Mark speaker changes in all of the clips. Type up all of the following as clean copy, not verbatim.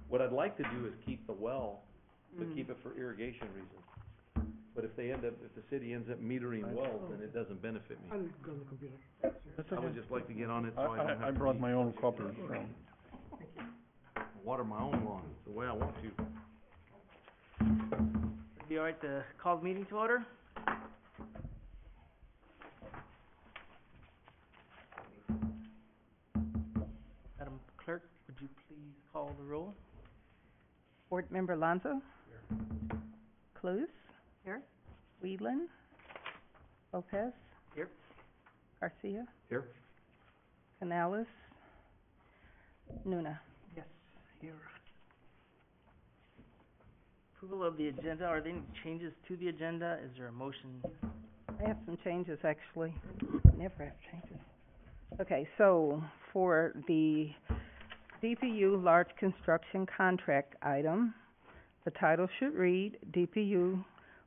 Speaker 1: What I'd like to do is keep the well, but keep it for irrigation reasons. But if the city ends up metering wells, then it doesn't benefit me.
Speaker 2: I'll go on the computer.
Speaker 1: I would just like to get on it so I don't have to.
Speaker 3: I brought my own copy, so.
Speaker 1: Water my own lawn, the way I want to.
Speaker 4: Be all right to call the meeting to order? Madam Clerk, would you please call the roll?
Speaker 5: Board Member Lonzo? Clues?
Speaker 4: Here.
Speaker 5: Whelan? Lopez?
Speaker 4: Here.
Speaker 5: Garcia?
Speaker 1: Here?
Speaker 5: Canales? Nuna?
Speaker 4: Yes, here. Approval of the agenda, are there any changes to the agenda? Is there a motion?
Speaker 5: I have some changes, actually. Never have changes. Okay, so for the DPU large construction contract item, the title should read DPU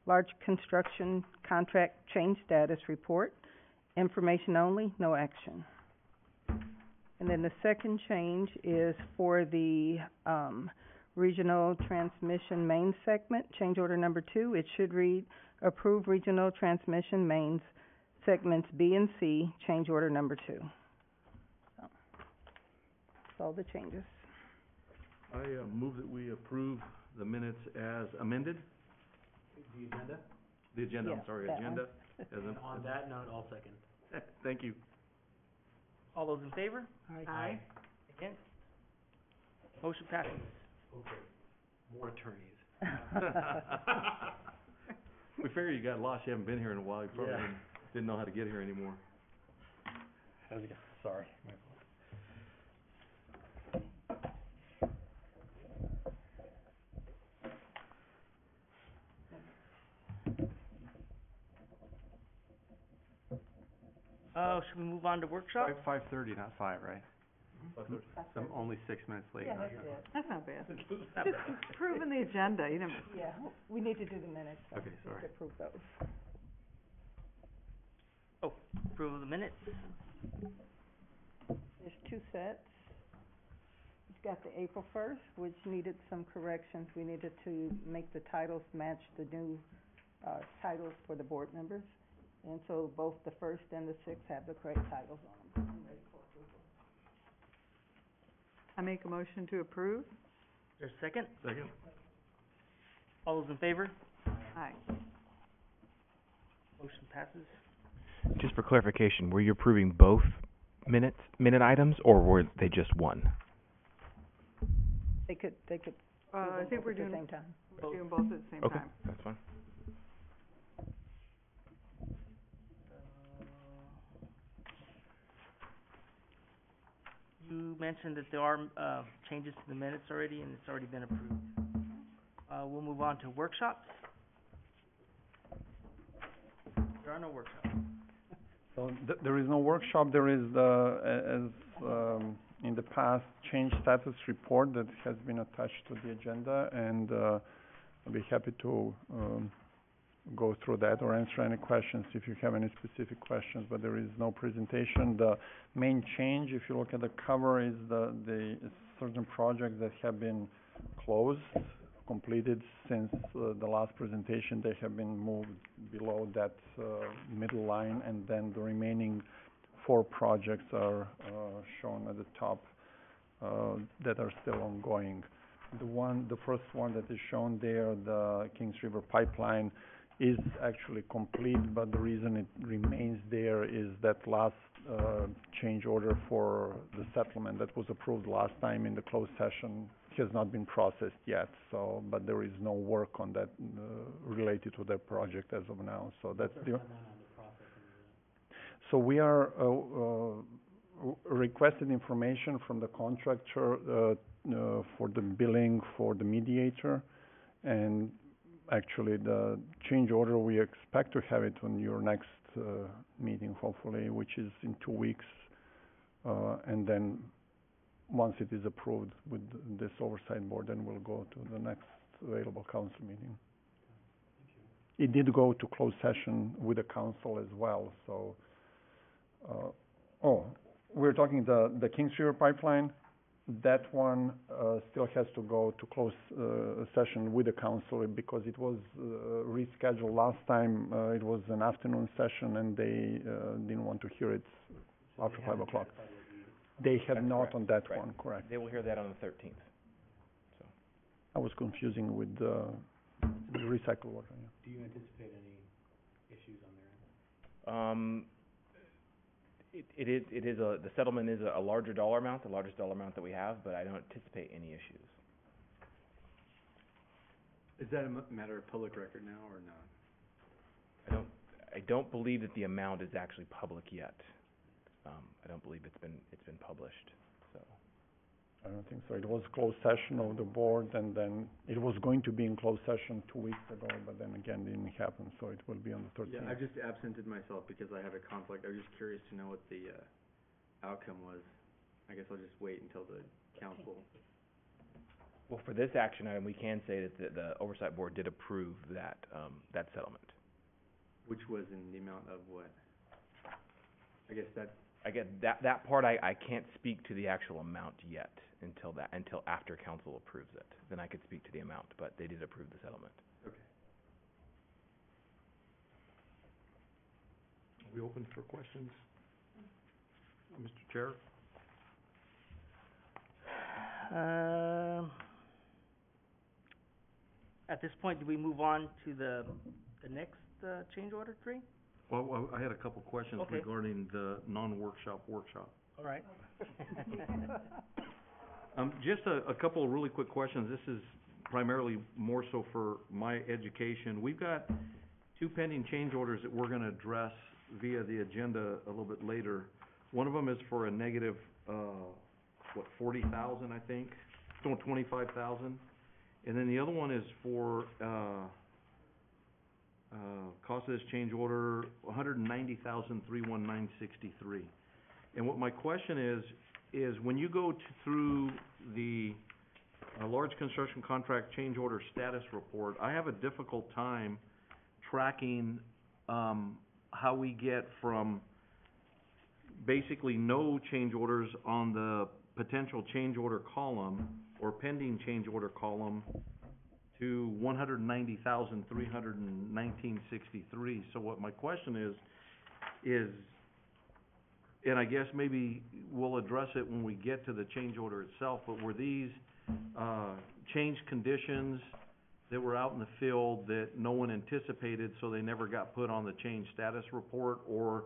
Speaker 5: large construction contract change status report. Information only, no action. And then the second change is for the, regional transmission main segment, change order number 2. It should read approve regional transmission mains segments B and C, change order number 2. So, that's all the changes.
Speaker 1: I move that we approve the minutes as amended.
Speaker 2: The agenda?
Speaker 1: The agenda, I'm
Speaker 5: Yeah,
Speaker 1: sorry,
Speaker 5: that
Speaker 1: agenda.
Speaker 2: And on that note, I'll second.
Speaker 1: Thank you.
Speaker 4: All those in favor?
Speaker 2: Aye.
Speaker 4: Against? Motion passes.
Speaker 2: Okay. More attorneys.
Speaker 1: We figure you got lost, you haven't been here in a while, you probably
Speaker 2: Yeah.
Speaker 1: didn't know how to get here anymore.
Speaker 2: How's it go? Sorry. My
Speaker 4: Should we move on to workshop?
Speaker 3: 5:30, not 5, right? So I'm only 6 minutes late.
Speaker 5: Yeah, that's it.
Speaker 6: That's not bad.
Speaker 4: Not
Speaker 6: Just
Speaker 4: bad.
Speaker 6: approving the agenda, you never.
Speaker 5: Yeah, we need to do the minutes, so
Speaker 3: Okay,
Speaker 5: we have
Speaker 3: sorry.
Speaker 5: to approve those.
Speaker 4: Oh, approval of the minutes.
Speaker 5: There's 2 sets. You've got the April 1st, which needed some corrections. We needed to make the titles match the new, titles for the board members. And so both the 1st and the 6th have the correct titles on them. I'm ready for approval.
Speaker 6: I make a motion to approve.
Speaker 4: There's a second?
Speaker 1: Second?
Speaker 4: All those in favor?
Speaker 6: Aye.
Speaker 4: Motion passes.
Speaker 7: Just for clarification, were you approving both minute items, or were they just one?
Speaker 5: They could
Speaker 6: I
Speaker 5: approve
Speaker 6: think
Speaker 5: them both
Speaker 6: we're
Speaker 5: at the
Speaker 6: doing,
Speaker 5: same time.
Speaker 6: we're doing both at the same
Speaker 7: Okay,
Speaker 6: time.
Speaker 7: that's fine.
Speaker 4: You mentioned that there are, changes to the minutes already, and it's already been approved. We'll move on to workshops. There are no workshops.
Speaker 3: So there is no workshop, there is in the past, change status report that has been attached to the agenda, and, I'll be happy to, go through that or answer any questions if you have any specific questions, but there is no presentation. The main change, if you look at the cover, is the certain projects that have been closed, completed since the last presentation. They have been moved below that middle line, and then the remaining 4 projects are shown at the top that are still ongoing. The first one that is shown there, the Kings River Pipeline, is actually complete, but the reason it remains there is that last change order for the settlement that was approved last time in the closed session has not been processed yet, so, but there is no work on that related to that project as of now, so that's the... So we are requested information from the contractor for the billing for the mediator, and actually the change order, we expect to have it on your next meeting, hopefully, which is in 2 weeks, and then once it is approved with this oversight board, then we'll go to the next available council meeting. It did go to closed session with the council as well, so, we're talking the Kings River Pipeline. that one, still has to go to close, session with the council because it was, rescheduled last time. It was an afternoon session and they, didn't want to hear it after 5 o'clock. They have
Speaker 7: That's
Speaker 3: not
Speaker 7: correct,
Speaker 3: on that
Speaker 7: right.
Speaker 3: one, correct.
Speaker 7: They will hear that on the 13th.
Speaker 3: I was confusing with, the recycle water, yeah.
Speaker 2: Do you anticipate any issues on their end?
Speaker 7: It is the settlement is a larger dollar amount, the largest dollar amount that we have, but I don't anticipate any issues.
Speaker 2: Is that a matter of public record now or not?
Speaker 7: I don't believe that the amount is actually public yet. I don't believe it's been published, so.
Speaker 3: I don't think so. It was closed session of the board, and then it was going to be in closed session 2 weeks ago, but then again, didn't happen, so it will be on the 13th.
Speaker 8: Yeah, I've just absented myself because I have a conflict. I was just curious to know what the, outcome was. I guess I'll just wait until the council.
Speaker 7: Well, for this action item, we can say that the oversight board did approve that settlement.
Speaker 8: Which was in the amount of what? I guess that,
Speaker 7: Again, that part I can't speak to the actual amount yet until after council approves it. Then I could speak to the amount, but they did approve the settlement.
Speaker 8: okay.
Speaker 1: Are we open for questions? Mr. Chair?
Speaker 4: At this point, do we move on to the next, change order 3?
Speaker 1: Well, I had a couple questions
Speaker 4: Okay.
Speaker 1: regarding the non-workshop workshop.
Speaker 4: All right.
Speaker 1: Just a couple of really quick questions. This is primarily more so for my education. We've got 2 pending change orders that we're gonna address via the agenda a little bit later. One of them is for a negative, 40,000, I think, no, 25,000. And then the other one is for, cost of this change order, 190,319.63. And what my question is when you go through the, large construction contract change order status report, I have a difficult time tracking, how we get from basically no change orders on the potential change order column or pending change order column to 190,319.63. So what my question is, and I guess maybe we'll address it when we get to the change order itself, but were these, change conditions that were out in the field that no one anticipated, so they never got put on the change status report? Or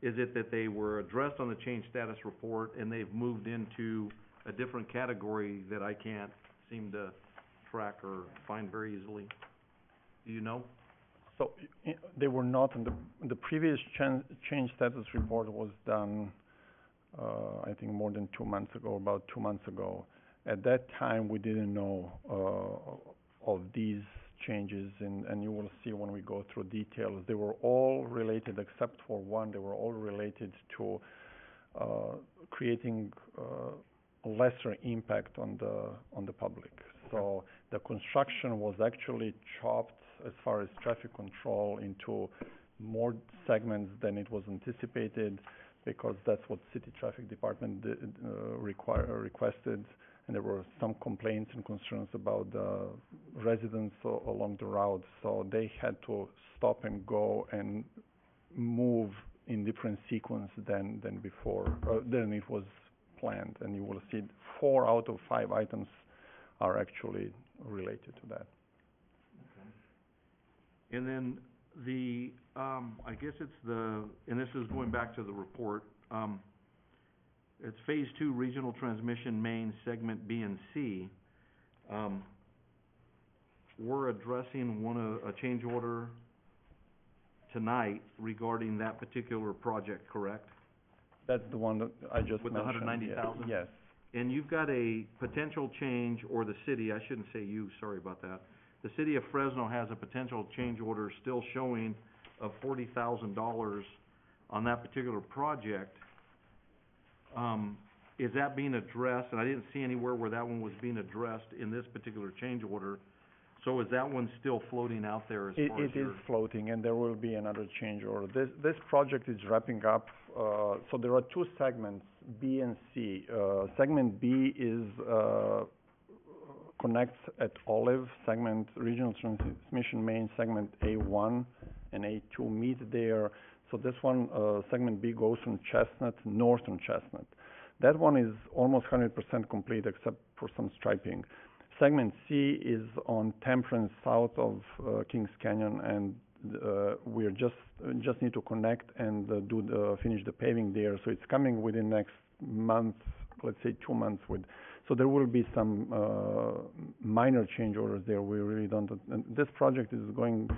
Speaker 1: is it that they were addressed on the change status report and they've moved into a different category that I can't seem to track or find very easily? Do you know?
Speaker 3: So, they were not in the previous change status report was done, I think more than 2 months ago, about 2 months ago. At that time, we didn't know, of these changes, and you will see when we go through details. They were all related, except for one, they were all related to, creating, a lesser impact on the public. So, the construction was actually chopped as far as traffic control into more segments than it was anticipated, because that's what city traffic department requested, and there were some complaints and concerns about the residents along the route, so they had to stop and go and move in different sequence than before, than it was planned, and you will see 4 out of 5 items are actually related to that.
Speaker 1: And then the, I guess it's the, and this is going back to the report, it's Phase 2 Regional Transmission Main Segment B and C. We're addressing a change order tonight regarding that particular project, correct?
Speaker 3: That's the one that I just mentioned.
Speaker 1: With the 190,000?
Speaker 3: Yes.
Speaker 1: And you've got a potential change, or the city, I shouldn't say you, sorry about that. The city of Fresno has a potential change order still showing of $40,000 on that particular project. Is that being addressed? And I didn't see anywhere where that one was being addressed in this particular change order. So is that one still floating out there as far as
Speaker 3: It is floating, and there will be another change order. This project is wrapping up, so there are 2 segments B and C. Segment B is, connects at Olive, Regional Transmission Main, segment A1 and A2 meet there. So this one, segment B goes from Chestnut, north on Chestnut. That one is almost 100% complete except for some striping. Segment C is on Temperance, south of Kings Canyon, and we're just need to connect and finish the paving there. So it's coming within next month, let's say 2 months with. So there will be some minor change orders there. We really don't. And this project is going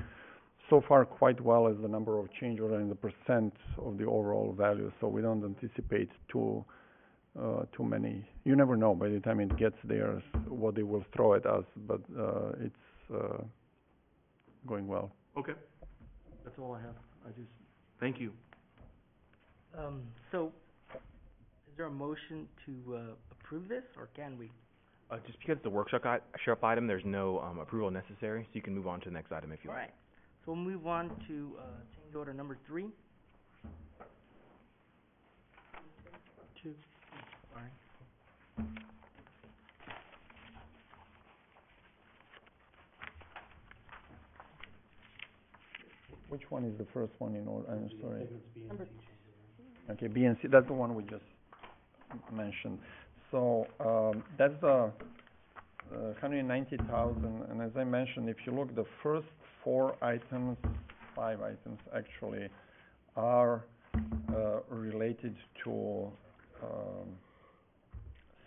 Speaker 3: so far quite well as the number of change orders and the percent of the overall value. So we don't anticipate too many. You never know by the time it gets there what they will throw at us, but it's going well.
Speaker 1: Okay, that's all I have. Thank you.
Speaker 4: So, is there a motion to, approve this, or can we?
Speaker 7: Just because it's a workshop item, there's no, approval necessary, so you can move on to the next item if you
Speaker 4: All
Speaker 7: like.
Speaker 4: right, so we'll move on to, change order number 3. 2, sorry.
Speaker 3: Which one is the first one in order? I'm sorry.
Speaker 5: Number
Speaker 3: Okay, B and C, that's the one we just mentioned. So, that's the, 190,000, and as I mentioned, if you look, the first 5 items actually, are, related to,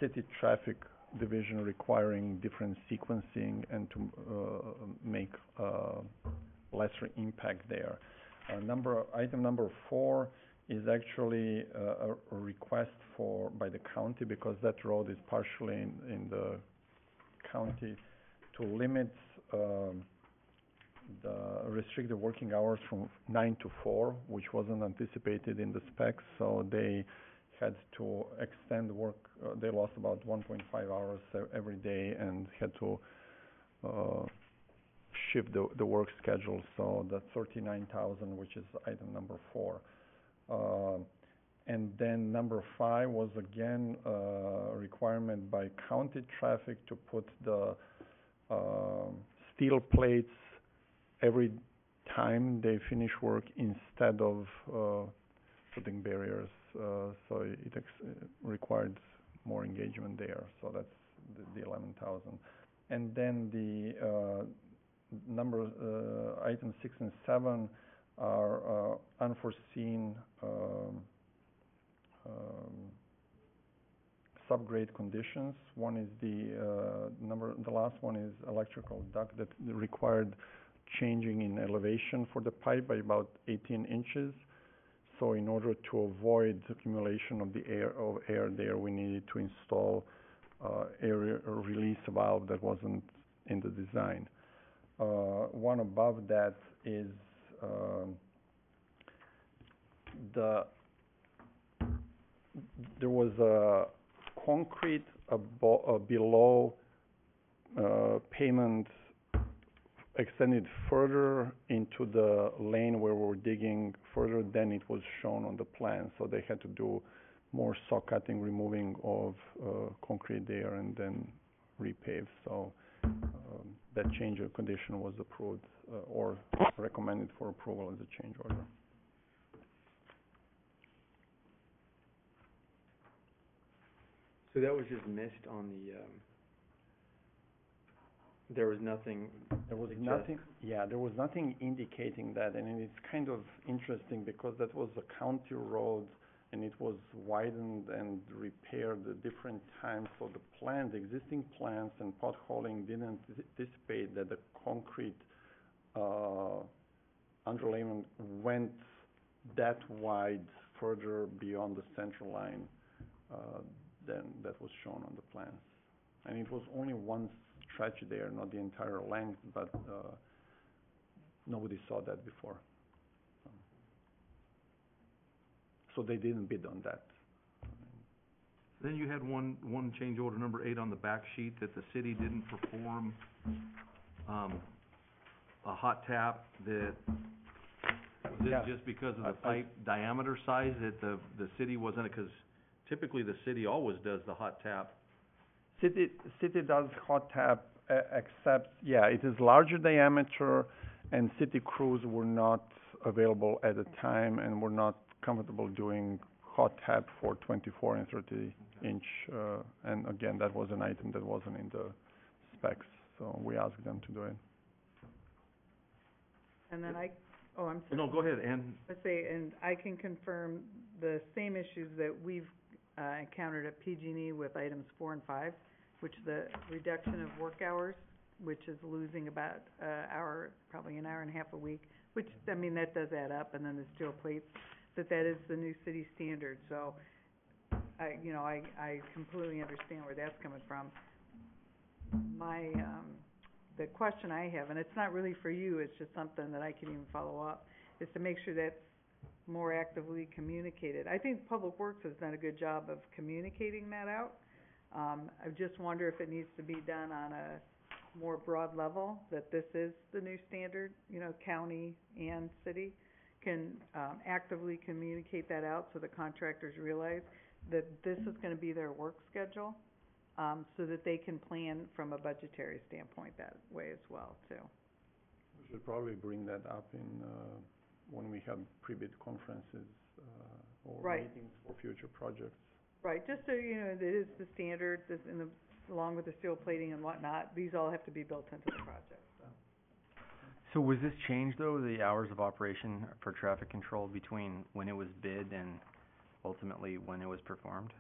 Speaker 3: city traffic division requiring different sequencing and to, make, lesser impact there. Item number 4 is actually a request by the county, because that road is partially in the county, to limit the restricted working hours from 9 to 4, which wasn't anticipated in the specs, so they had to extend work. They lost about 1.5 hours every day and had to shift the work schedule. So that's 39,000, which is item number 4. And then number 5 was again requirement by county traffic to put the steel plates every time they finish work instead of putting barriers. So it required more engagement there. So that's the 11,000. And then the items 6 and 7 are unforeseen subgrade conditions. One is the last one is electrical duct that required changing in elevation for the pipe by about 18 inches. So in order to avoid accumulation of air there, we needed to install air release valve that wasn't in the design. One above that is there was a concrete below pavement extended further into the lane where we were digging further than it was shown on the plan. So they had to do more saw cutting, removing of concrete there, and then repave. So that change of condition was approved or recommended for approval as a change order.
Speaker 8: So that was just missed on the, there was nothing.
Speaker 3: There was nothing, there was nothing indicating that, and it's kind of interesting because that was a county road and it was widened and repaired at different times. So the existing plans and potholing didn't anticipate that the concrete underlayment went that wide further beyond the center line than that was shown on the plans. And it was only one stretch there, not the entire length, but nobody saw that before. So they didn't bid on that.
Speaker 1: Then you had one change order number 8 on the back sheet that the city didn't perform a hot tap that, was it just because of the pipe diameter size that the city wasn't, because typically the city always does the hot tap.
Speaker 3: City does hot tap, except, yeah, it is larger diameter, and city crews were not available at the time and were not comfortable doing hot tap for 24 and 30 inch, and again, that was an item that wasn't in the specs, so we asked them to do it.
Speaker 6: And then I'm sorry.
Speaker 1: No, go ahead, Ann.
Speaker 6: Let's say, and I can confirm the same issues that we've, encountered at PG&E with items 4 and 5, which the reduction of work hours, which is losing about, probably an hour and a half a week, which, I mean, that does add up, and then the steel plates, that is the new city standard, so I completely understand where that's coming from. The question I have, and it's not really for you, it's just something that I can even follow up, is to make sure that's more actively communicated. I think Public Works has done a good job of communicating that out. I just wonder if it needs to be done on a more broad level, that this is the new standard, county and city can, actively communicate that out so the contractors realize that this is gonna be their work schedule, so that they can plan from a budgetary standpoint that way as well, too.
Speaker 3: We should probably bring that up in, when we have pre-bid conferences, or
Speaker 6: Right.
Speaker 3: meetings for future projects.
Speaker 6: Right, just so you know, it is the standard, along with the steel plating and whatnot, these all have to be built into the project, so.
Speaker 2: So was this changed though, the hours of operation for traffic control between when it was bid and ultimately when it was performed?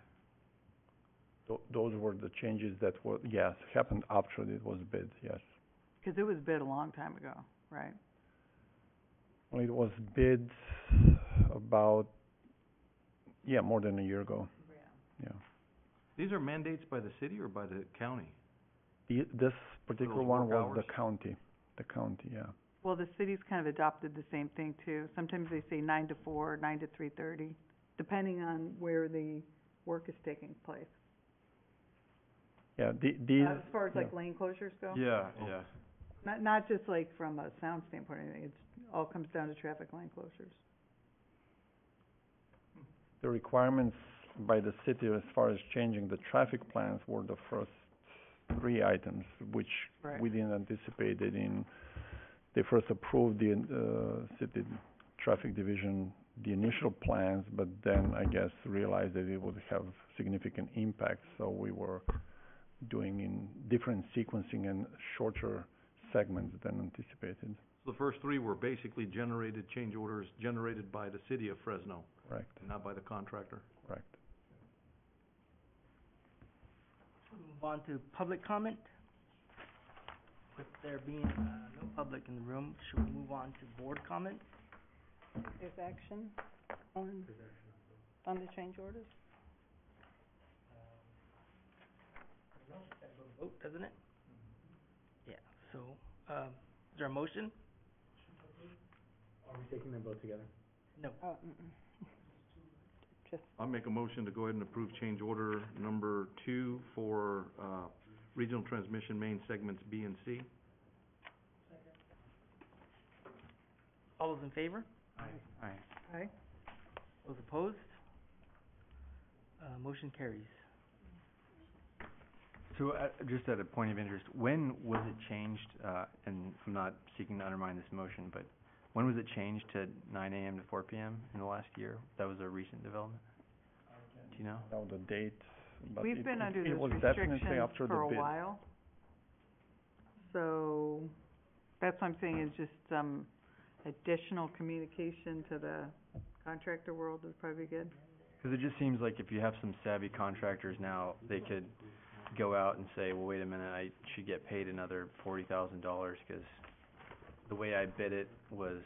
Speaker 3: Those were the changes that were, yes, happened after it was bid, yes.
Speaker 6: 'Cause it was bid a long time ago, right?
Speaker 3: Well, it was bid about, more than a year ago, yeah.
Speaker 1: These are mandates by the city or by the county?
Speaker 3: This particular
Speaker 1: those
Speaker 3: one
Speaker 1: work
Speaker 3: was
Speaker 1: hours?
Speaker 3: the county, yeah.
Speaker 6: Well, the city's kind of adopted the same thing too. Sometimes they say 9 to 4, 9 to 3:30, depending on where the work is taking place.
Speaker 3: Yeah, these.
Speaker 6: As far as like
Speaker 3: yeah.
Speaker 6: lane closures go?
Speaker 2: Yeah.
Speaker 6: Not just like from a sound standpoint or anything, it's, all comes down to traffic lane closures.
Speaker 3: The requirements by the city as far as changing the traffic plans were the first 3 items, which
Speaker 6: Right.
Speaker 3: we didn't anticipate it in. They first approved the, city traffic division, the initial plans, but then I guess realized that it would have significant impact, so we were doing in different sequencing and shorter segments than anticipated.
Speaker 1: The first 3 were basically change orders generated by the city of Fresno,
Speaker 3: Correct,
Speaker 1: not by the contractor.
Speaker 3: correct.
Speaker 4: Move on to public comment. With there being, no public in the room, should we move on to board comment?
Speaker 5: There's action on the change orders?
Speaker 4: Vote, doesn't it? Yeah, so, is there a motion?
Speaker 2: Are we taking them both together?
Speaker 4: No.
Speaker 5: Oh, just,
Speaker 1: I'll make a motion to go ahead and approve change order number 2 for, regional transmission main segments B and C.
Speaker 4: All those in favor?
Speaker 2: Aye.
Speaker 6: Aye?
Speaker 4: Those opposed? Motion carries.
Speaker 2: So, just at a point of interest, when was it changed, and I'm not seeking to undermine this motion, but when was it changed to 9 AM to 4 PM in the last year? That was a recent development? Do you know?
Speaker 3: Now the date, but
Speaker 6: We've been under
Speaker 3: it
Speaker 6: those
Speaker 3: was definitely
Speaker 6: restrictions
Speaker 3: after
Speaker 6: for
Speaker 3: the
Speaker 6: a
Speaker 3: bid.
Speaker 6: while. So, that's what I'm saying, is just some additional communication to the contractor world would probably be good.
Speaker 2: Cause it just seems like if you have some savvy contractors now, they could go out and say, well, wait a minute, I should get paid another $40,000, cause the way I bid it was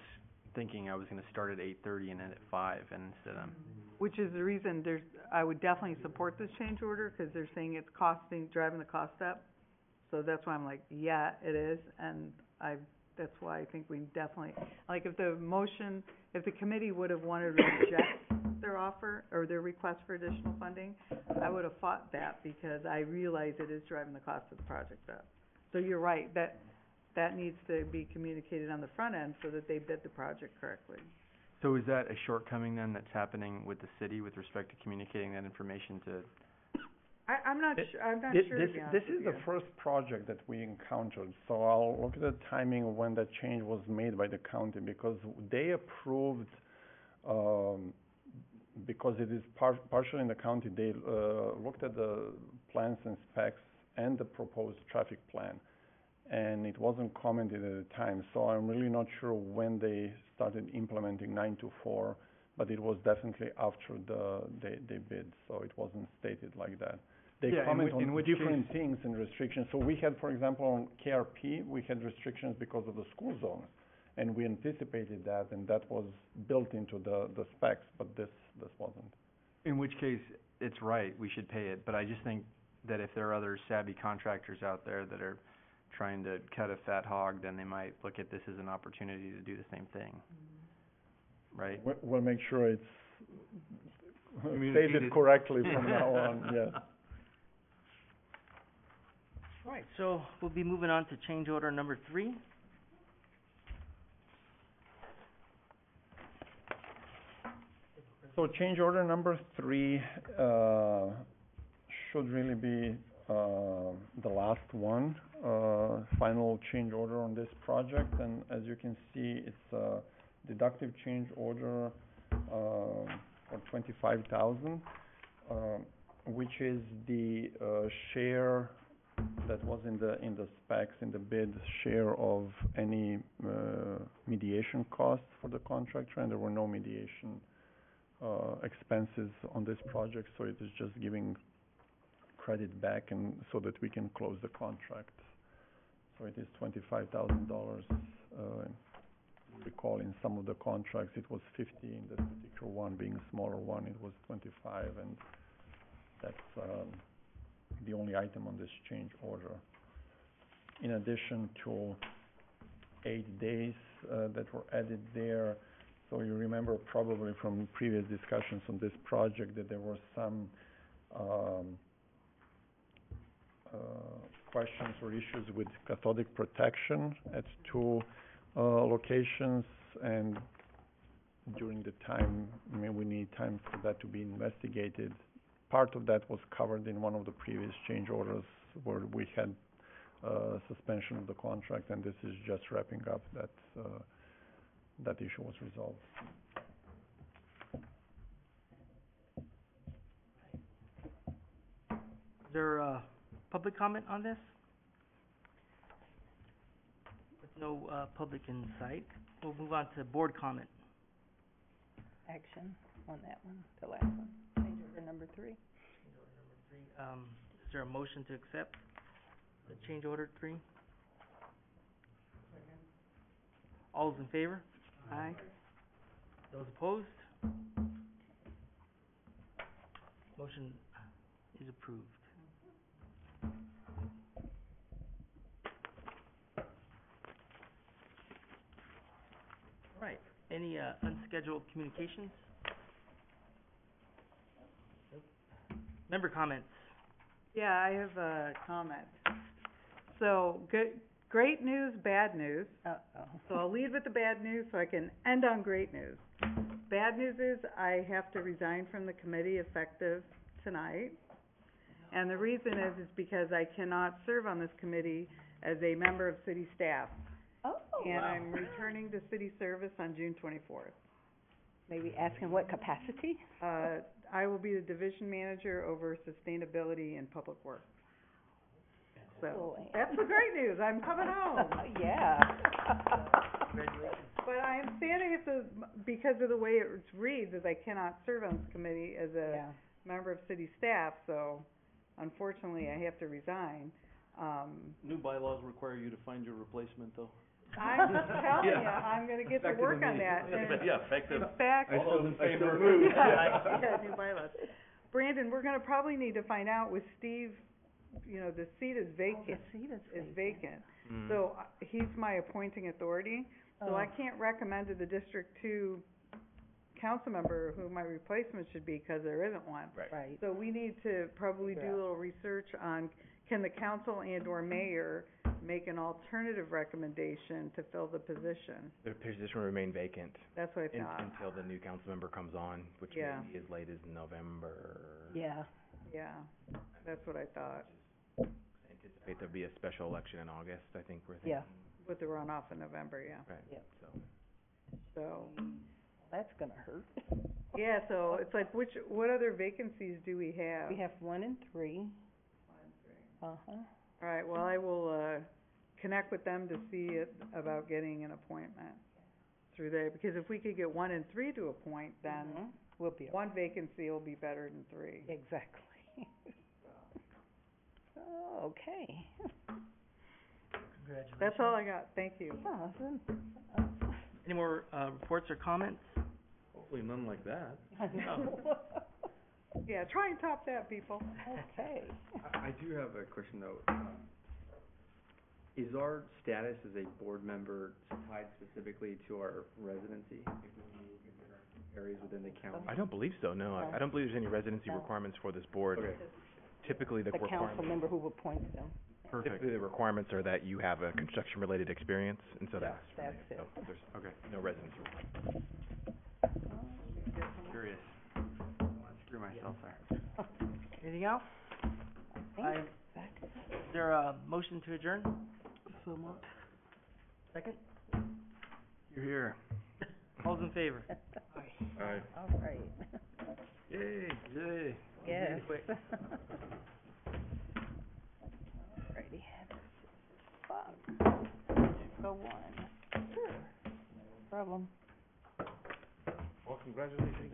Speaker 2: thinking I was gonna start at 8:30 and end at 5, and instead I'm,
Speaker 6: Which is the reason I would definitely support this change order, 'cause they're saying it's driving the cost up. So that's why I'm like, yeah, it is, and that's why I think we definitely, like, if the committee would have wanted to reject their offer, or their request for additional funding, I would have fought that, because I realize it is driving the cost of the project up. So you're right, that needs to be communicated on the front end so that they bid the project correctly.
Speaker 2: So is that a shortcoming then that's happening with the city with respect to communicating that information to?
Speaker 6: I'm not
Speaker 3: It-
Speaker 6: I'm not
Speaker 3: This,
Speaker 6: sure, to be honest
Speaker 3: this
Speaker 6: with
Speaker 3: is the
Speaker 6: you.
Speaker 3: first project that we encountered, so I'll look at the timing when that change was made by the county, because they approved, because it is partially in the county, they, looked at the plans and specs and the proposed traffic plan, and it wasn't commented at the time, so I'm really not sure when they started implementing 924, but it was definitely after they bid, so it wasn't stated like that. They
Speaker 2: Yeah,
Speaker 3: comment
Speaker 2: in
Speaker 3: on
Speaker 2: which
Speaker 3: different things and restrictions. So we had, for example, on KRP, we had restrictions because of the school zones. And we anticipated that, and that was built into the specs, but this wasn't.
Speaker 2: In which case, it's right, we should pay it, but I just think that if there are other savvy contractors out there that are trying to cut a fat hog, then they might look at this as an opportunity to do the same thing. Right?
Speaker 3: We'll make sure it's
Speaker 1: Communicated.
Speaker 3: stated correctly from now on, yes.
Speaker 4: All right, so we'll be moving on to change order number 3.
Speaker 3: So change order number 3, should really be, the last one, final change order on this project, and as you can see, it's a deductive change order, for 25,000, which is the, share that was in the specs, in the bid, share of any, mediation costs for the contractor, and there were no mediation, expenses on this project, so it is just giving credit back and so that we can close the contract. So it is $25,000. Recall in some of the contracts it was 50, in this particular one, being a smaller one, it was 25, and that's the only item on this change order. In addition to 8 days that were added there. So you remember probably from previous discussions on this project that there were some questions or issues with cathodic protection at 2 locations, and during the time, I mean, we need time for that to be investigated. Part of that was covered in one of the previous change orders where we had suspension of the contract, and this is just wrapping up that issue was resolved.
Speaker 4: Is there public comment on this? With no public in sight, we'll move on to board comment.
Speaker 5: Action on that one, the last one, change order number 3.
Speaker 4: Change order number 3. Is there a motion to accept the change order 3? All those in favor?
Speaker 6: Aye.
Speaker 4: Those opposed? Motion is approved. All right, any unscheduled communications? Nope. Member comments?
Speaker 6: Yeah, I have a comment. So, great news, bad news.
Speaker 5: Uh-oh.
Speaker 6: So I'll lead with the bad news so I can end on great news. Bad news is I have to resign from the committee effective tonight. And the reason is because I cannot serve on this committee as a member of city staff.
Speaker 5: Oh,
Speaker 6: And
Speaker 5: wow.
Speaker 6: I'm returning to city service on June 24th.
Speaker 5: Maybe ask in what capacity?
Speaker 6: I will be the division manager over sustainability and public works. So,
Speaker 5: Cool, Ann.
Speaker 6: that's the great news, I'm coming home.
Speaker 5: Yeah.
Speaker 4: Congratulations.
Speaker 6: But I understand I have to, because of the way it reads, is I cannot serve on this committee as a
Speaker 5: Yeah.
Speaker 6: member of city staff, so unfortunately I have to resign.
Speaker 1: New bylaws require you to find your replacement, though.
Speaker 6: I'm just telling you,
Speaker 1: Yeah.
Speaker 6: I'm gonna get to
Speaker 1: Effective
Speaker 6: work on that.
Speaker 1: immediately.
Speaker 6: And
Speaker 1: Yeah, effective.
Speaker 6: in fact,
Speaker 1: All those in favor?
Speaker 6: yeah, new bylaws. Brandon, we're gonna probably need to find out with Steve, you know, the seat is vacant, is vacant.
Speaker 2: Mm.
Speaker 6: So, he's my appointing authority, so I
Speaker 5: Oh.
Speaker 6: can't recommend to the District 2 council member who my replacement should be, 'cause there isn't one.
Speaker 5: Right.
Speaker 6: So we need to probably do
Speaker 5: Figure
Speaker 6: a
Speaker 5: out.
Speaker 6: little research on, can the council and or mayor make an alternative recommendation to fill the position.
Speaker 7: The position will remain vacant
Speaker 6: That's what I thought.
Speaker 7: until the new council member comes on, which may
Speaker 6: Yeah.
Speaker 7: be as late as November.
Speaker 5: Yeah,
Speaker 6: Yeah, that's what I thought,
Speaker 7: Anticipate there'll be a special election in August, I think we're thinking.
Speaker 5: yeah,
Speaker 6: with the runoff in November, yeah,
Speaker 7: Right,
Speaker 5: Yep.
Speaker 7: so.
Speaker 6: so.
Speaker 5: that's gonna hurt.
Speaker 6: Yeah, so it's like, what other vacancies do we have?
Speaker 5: We have 1 and 3. Uh-huh.
Speaker 6: All right, well, I will, connect with them to see about getting an appointment through there, because if we could get 1 and 3 to appoint, then
Speaker 5: Mhm. We'll be,
Speaker 6: one vacancy will be better than 3.
Speaker 5: exactly. Oh, okay.
Speaker 4: Congratulations.
Speaker 6: That's all I got, thank you.
Speaker 5: Awesome.
Speaker 4: Any more, reports or comments?
Speaker 1: Hopefully none like that.
Speaker 5: I know.
Speaker 6: Yeah, try and top that, people.
Speaker 5: Okay.
Speaker 8: I do have a question though. Is our status as a board member tied specifically to our residency? If we move into different areas within the county?
Speaker 7: I don't believe so, no. I don't believe there's any residency
Speaker 5: No.
Speaker 7: requirements for this board.
Speaker 8: Okay.
Speaker 7: Typically, the
Speaker 5: The council
Speaker 7: requirements,
Speaker 5: member who appoints them.
Speaker 1: Perfect.
Speaker 7: typically the requirements are that you have a construction-related experience, and so that's.
Speaker 5: That's it.
Speaker 7: So there's
Speaker 1: Okay.
Speaker 7: no residency requirement.
Speaker 8: Curious. I don't wanna screw myself there.
Speaker 4: Anything else?
Speaker 5: I
Speaker 4: Is
Speaker 5: think
Speaker 4: there a motion to adjourn?
Speaker 5: so much.
Speaker 4: Second?
Speaker 1: You're here.
Speaker 4: All's in favor?
Speaker 1: Alright.
Speaker 5: All right.
Speaker 1: Yay. Yay.
Speaker 5: Yes.
Speaker 4: Quick.
Speaker 5: Alrighty. Go on. Sure. No problem.
Speaker 1: Well, congratulations.